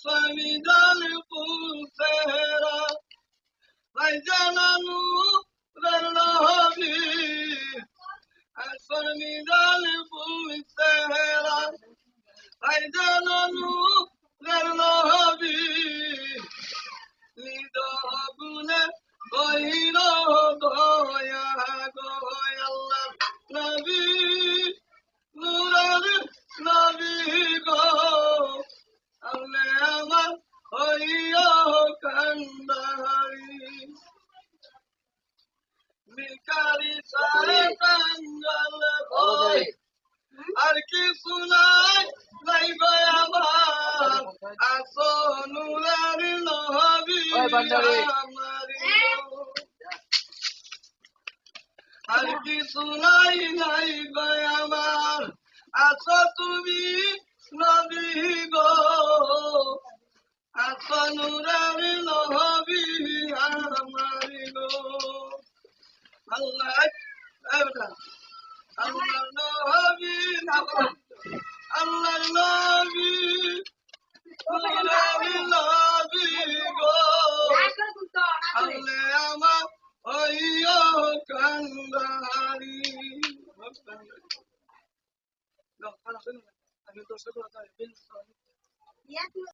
সমিদাল পুতেরা ভাইজানানু রনবি সমিদাল পুতেরা ভাইজানানু রনবি নিদগুনে বহির দয়া গয় আল্লাহ নবী নুরার নবী গো আল্লাহ আমার হইয়া কান্দারি বিকারি শয়তান জল ভয় আর কি শুনাই যাইবে আমার আসো নুরার নবী আমারি আর কি শুনাই যাইবে আমার আসো তুমি নবী গো আসো নুরার নবী আমারি গো আল্লাহ আল্লাহ নবী আল্লাহ নবী নুরার নবী গো আল্লাহ আমার হইয়া কান্দারি আমি তো